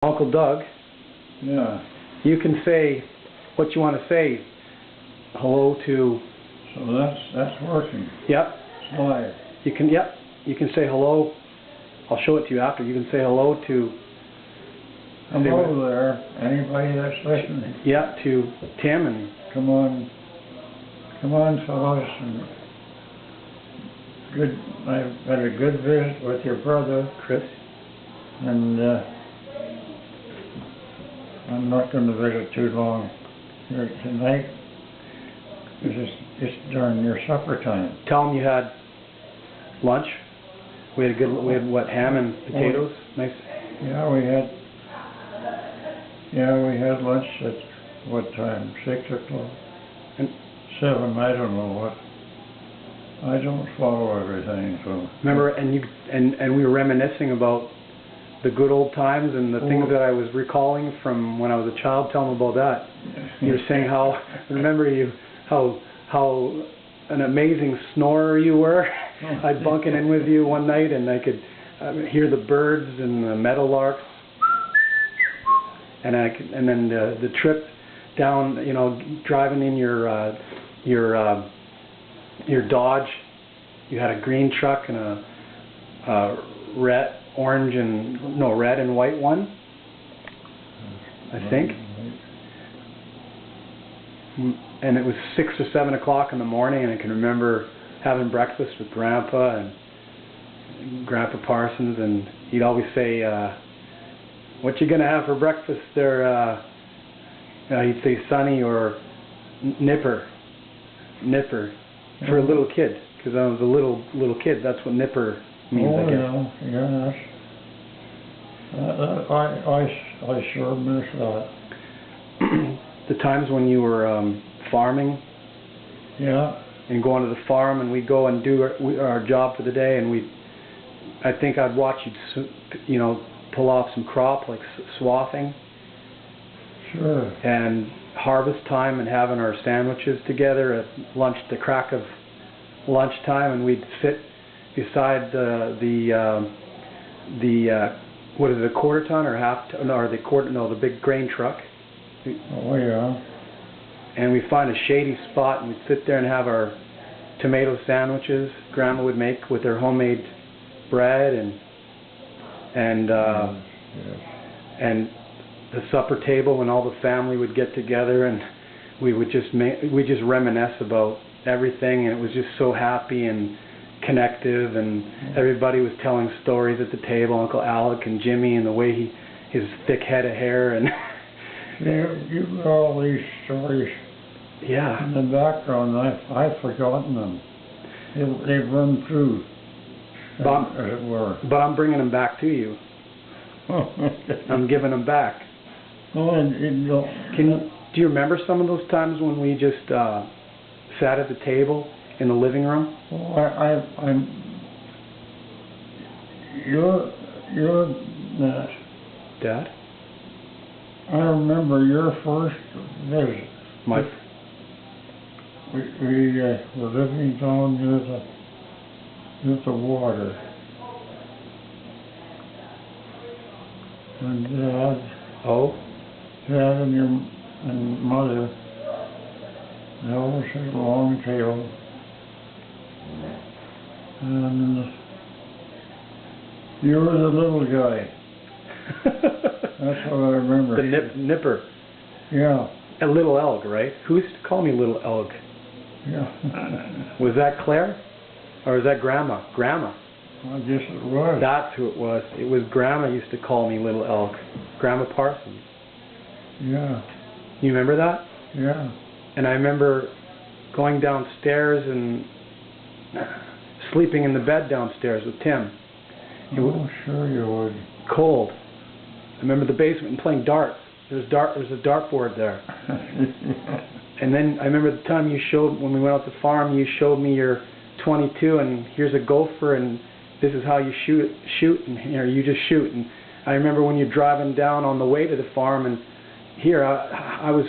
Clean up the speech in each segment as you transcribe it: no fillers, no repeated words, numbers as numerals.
Uncle Doug, Yeah. you can say what you want to say. Hello to. So that's working. Yep. It's live. You can. Yep. You can say hello. I'll show it to you after. You can say hello to. Hello there. Anybody that's listening. Yeah, to Tim and. Come on, fellas. And good. I've had a good visit with your brother, Chris. and I'm not going to visit too long here tonight. It's during your supper time. Tell him you had lunch. We had what, ham and potatoes? Nice. Yeah, we had lunch at what time? 6 o'clock? And 7, I don't know what. I don't follow everything, so. remember, and we were reminiscing about the good old times and the things that I was recalling from when I was a child. Tell them about that. You were saying how an amazing snorer you were. I'd bunking in with you one night and I could hear the birds and the meadowlarks, and then the trip down, driving in your Dodge. You had a green truck and a red and white one, I think. And it was 6 or 7 o'clock in the morning, and I can remember having breakfast with Grandpa and Grandpa Parsons, and he'd always say, "What you gonna have for breakfast there?" He'd say Sonny or Nipper for a little kid, because I was a little kid. That's what Nipper means, I guess. Yeah, I sure miss that. The times when you were farming. Yeah. And going to the farm, and we'd go and do our job for the day, and I think I'd watch you, pull off some crop, like swathing. Sure. And harvest time, and having our sandwiches together at lunch, the crack of lunchtime, and we'd sit beside the what is it, a quarter ton or half ton, or the big grain truck. Oh yeah. And we'd find a shady spot, and we'd sit there and have our tomato sandwiches Grandma would make with her homemade bread, and the supper table when all the family would get together, and we just reminisce about everything, and it was just so happy and connective, and everybody was telling stories at the table. Uncle Alec and Jimmy, and the way his thick head of hair, and you've got all these stories. Yeah. In the background, I've forgotten them. They've run through, as it were. But I'm bringing them back to you. I'm giving them back. Oh, do you remember some of those times when we just sat at the table in the living room? Well, you're Dad? I remember your first visit. We were living down near the water. And Dad and Mother, they always had a long tail. And you were the little guy. That's what I remember. The Nipper. Yeah. A little Elg, right? Who used to call me Little Elg? Yeah. Was that Claire? Or was that Grandma? Grandma. I guess it was. That's who it was. It was Grandma used to call me Little Elg. Grandma Parsons. Yeah. You remember that? Yeah. And I remember going downstairs and sleeping in the bed downstairs with Tim. Oh, sure you would. Cold. I remember the basement and playing darts. There's a dartboard there. And then I remember the time when we went out to the farm, you showed me your .22, and here's a gopher, and this is how you shoot, and here you just shoot. And I remember when you're driving down on the way to the farm, and here I'm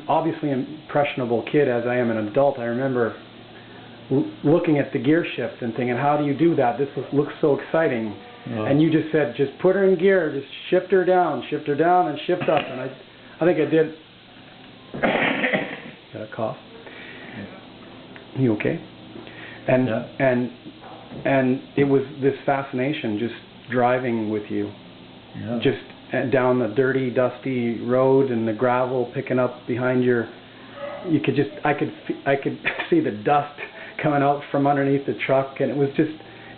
obviously an impressionable kid as I am an adult. I remember looking at the gear shift and thinking, how do you do that? This looks so exciting. And you just said, just put her in gear, just shift her down, and shift up. And I think I did. Got a cough? You okay? And and it was this fascination just driving with you, just down the dirty, dusty road and the gravel picking up behind your. You could just I could see the dust coming out from underneath the truck, and it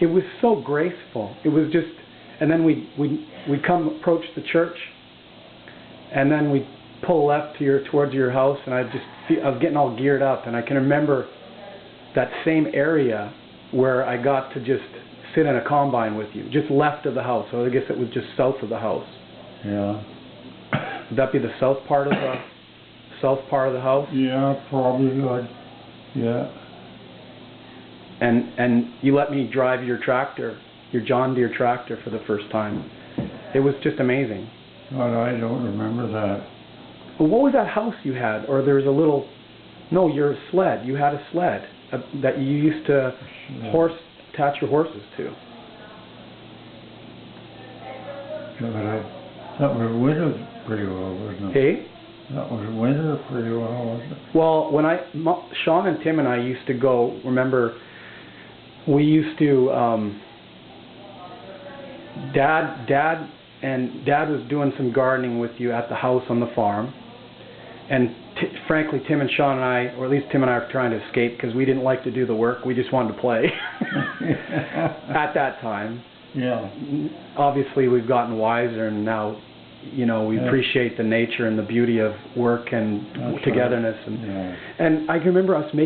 was so graceful. It was just, and then we'd approach the church, and then we'd pull left towards your house, and I was getting all geared up, and I can remember that same area where I got to just sit in a combine with you, just left of the house. So I guess it was just south of the house. Yeah. Would that be the south part of the house? Yeah, probably would. Yeah. And you let me drive your tractor, your John Deere tractor, for the first time. It was just amazing. But I don't remember that. Well, what was that house you had? Or there was a little... No, your sled. You had a sled that you used to attach your horses to. Yeah, but that was winter pretty well, wasn't it? Hey? That was winter pretty well, wasn't it? Well, when Sean and Tim and I used to go, remember, we used to, Dad was doing some gardening with you at the house on the farm, and frankly, Tim and Sean and I, or at least Tim and I, were trying to escape because we didn't like to do the work. We just wanted to play at that time. Yeah. Obviously, we've gotten wiser, and now, we appreciate the nature and the beauty of work and togetherness. And I can remember us making